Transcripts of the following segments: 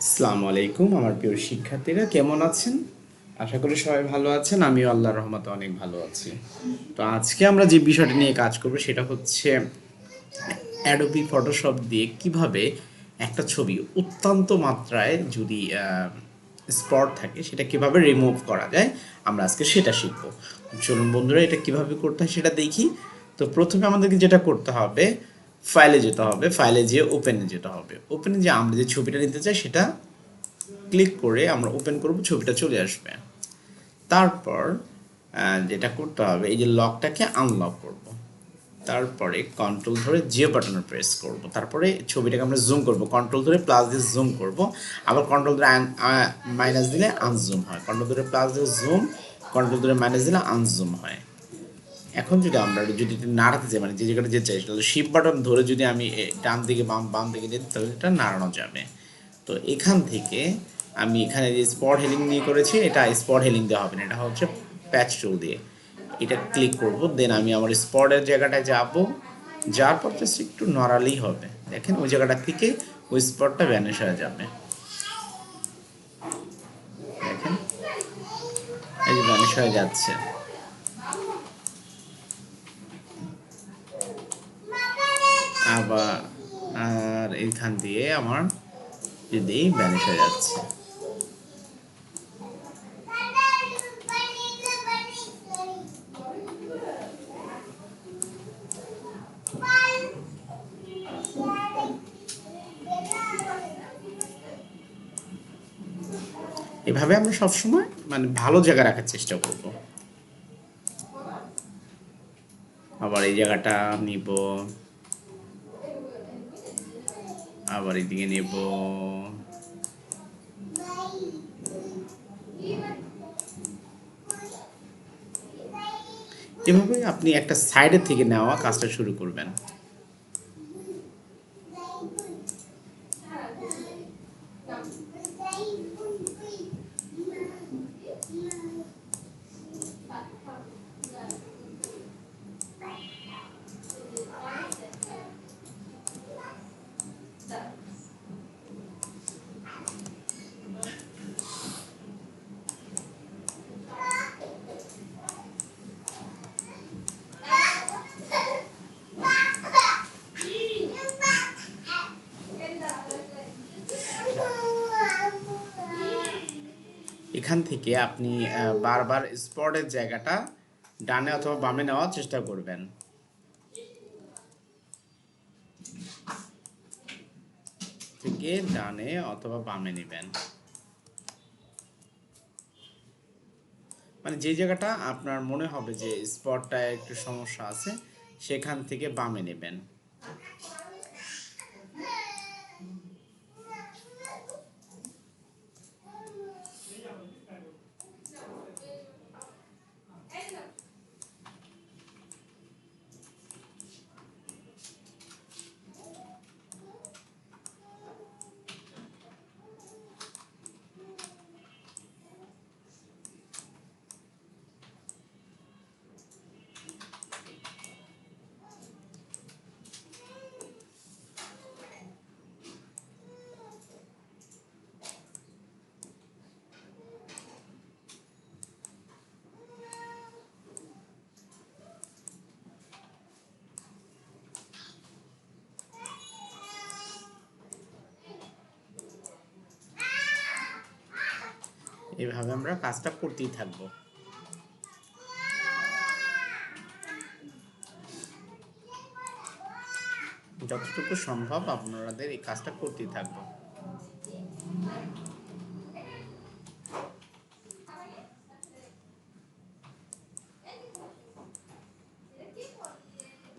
আসসালামু আলাইকুম আমার প্রিয় শিক্ষার্থীরা, কেমন আছেন? আশা করি সবাই ভালো আছেন। আমিও আল্লাহর রহমতে অনেক ভালো আছি। তো আজকে আমরা যে বিষয়টা নিয়ে কাজ করব সেটা হচ্ছে অ্যাডোবি ফটোশপ দিয়ে কিভাবে একটা ছবি অত্যন্ত মাত্রায় যদি স্পট থাকে সেটা কিভাবে রিমুভ করা যায়, আমরা আজকে সেটা শিখব। চলুন বন্ধুরা, এটা কিভাবে করতে হয় সেটা দেখি। তো প্রথমে আমাদেরকে যেটা করতে হবে, ফাইলে যেতে হবে, ফাইলে যেয়ে ওপেনে যেতে হবে। ওপেনে যে আমরা যে ছবিটা নিতে চাই সেটা ক্লিক করে আমরা ওপেন করব, ছবিটা চলে আসবে। তারপর যেটা করতে হবে, এই যে লকটাকে আনলক করব। তারপরে কন্ট্রোল ধরে যে বাটনে প্রেস করব। তারপরে ছবিটাকে আমরা জুম করব, কন্ট্রোল ধরে প্লাস দিয়ে জুম করব। আবার কন্ট্রোল ধরে মাইনাস দিলে আনজুম হয়, কন্ট্রোল ধরে প্লাস দিয়ে জুম, কন্ট্রোল ধরে মাইনাস দিলে আনজুম হয়। এখন যদি আমরা যদি নাড়াতে চাই, মানে যে জায়গাটা যেতে চাই, তাহলে শিফট বাটন ধরে যদি আমি ডান দিকে বাম দিকে যেতে, তাহলে এটা নাড়ানো যাবে। তো এখান থেকে আমি এখানে যে স্পট হেলিং নিয়ে করেছি, এটা স্পট হেলিং দেওয়া হবে না, এটা হচ্ছে প্যাচ টুল দিয়ে। এটা ক্লিক করব, দেন আমি আমার স্পটের জায়গাটায় যাব। যাওয়ার পর জাস্ট একটু নড়ালেই হবে, দেখেন ওই জায়গাটা থেকে ওই স্পটটা ভ্যানিশ হয়ে যাবে। দেখেন এই যে ভ্যানিশ হয়ে যাচ্ছে। আবার আর এইখান দিয়ে আমার যদি ভ্যানিশ হয়ে যাচ্ছে। এভাবে আমরা সবসময় মানে ভালো জায়গা রাখার চেষ্টা করব। আবার এই জায়গাটা নিব, আবার এদিকে নেব। এভাবে আপনি একটা সাইডের থেকে নেওয়া কাজটা শুরু করবেন। এখান থেকে আপনি বারবার স্পটের জায়গাটা ডানে অথবা বামে নেওয়ার চেষ্টা করবেন। থেকে ডানে অথবা বামে নেবেন, মানে যে জায়গাটা আপনার মনে হবে যে স্পটটায় একটু সমস্যা আছে সেখান থেকে বামে নেবেন। এভাবে আমরা কাজটা করতেই থাকবো। যতটুকু সম্ভব আপনাদের এই কাজটা করতেই থাকবো।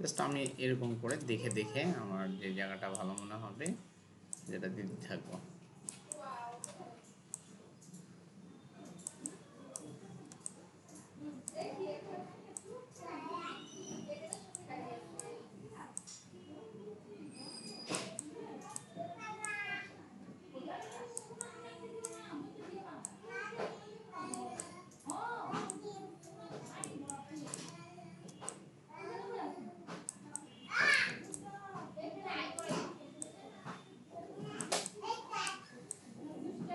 জাস্ট আমি এরকম করে দেখে দেখে আমার যে জায়গাটা ভালো মনে হবে যেটা দিতে থাকবো।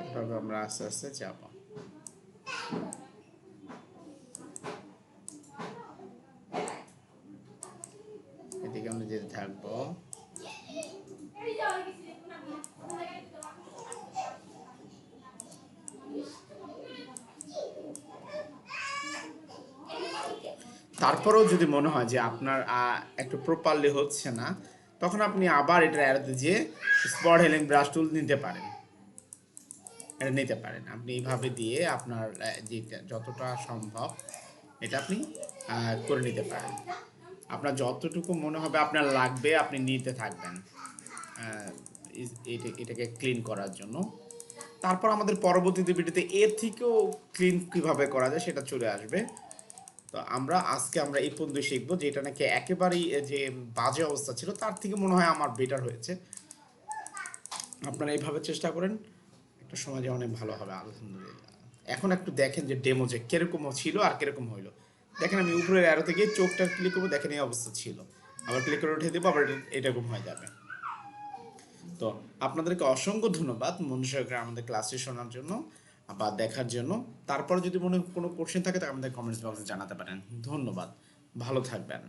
এভাবে আমরা আস্তে আস্তে যাব। এদিকে আমরা যেতে থাকবো। তারপরেও যদি মনে হয় যে আপনার একটু প্রপারলি হচ্ছে না, তখন আপনি আবার এটা এড়াতে যে স্পট হেলিং ব্রাশ টুল নিতে পারেন। এটা নিতে পারেন আপনি এইভাবে দিয়ে আপনার যে যতটা সম্ভব এটা আপনি করে নিতে পারেন। আপনার যতটুকু মনে হবে আপনার লাগবে আপনি নিতে থাকবেন এটাকে ক্লিন করার জন্য। তারপর আমাদের পরবর্তীতে ভিডিওতে এর থেকেও ক্লিন কিভাবে করা যায় সেটা চলে আসবে। তো আজকে আমরা এই পর্যন্ত শিখবো যে এটা নাকি একেবারেই যে বাজে অবস্থা ছিল তার থেকে মনে হয় আমার বেটার হয়েছে। আপনারা এইভাবে চেষ্টা করেন, একটা সময় যে অনেক ভালো হবে আলহামদুলিল্লাহ। এখন একটু দেখেন যে ডেমো যে কিরকম ছিল আর কিরকম হইলো। দেখেন আমি উপরের অ্যারোতে গিয়ে চোখটা ক্লিক করবো, দেখেন এই অবস্থা ছিল, আবার ক্লিক করে উঠে দেবো, আবার এরকম হয়ে যাবে। তো আপনাদেরকে অসংখ্য ধন্যবাদ মন সহকারে আমাদের ক্লাসটি শোনার জন্য বা দেখার জন্য। তারপর যদি মনে কোনো কোশ্চেন থাকে তাহলে আমাদের কমেন্টস বক্সে জানাতে পারেন। ধন্যবাদ, ভালো থাকবেন।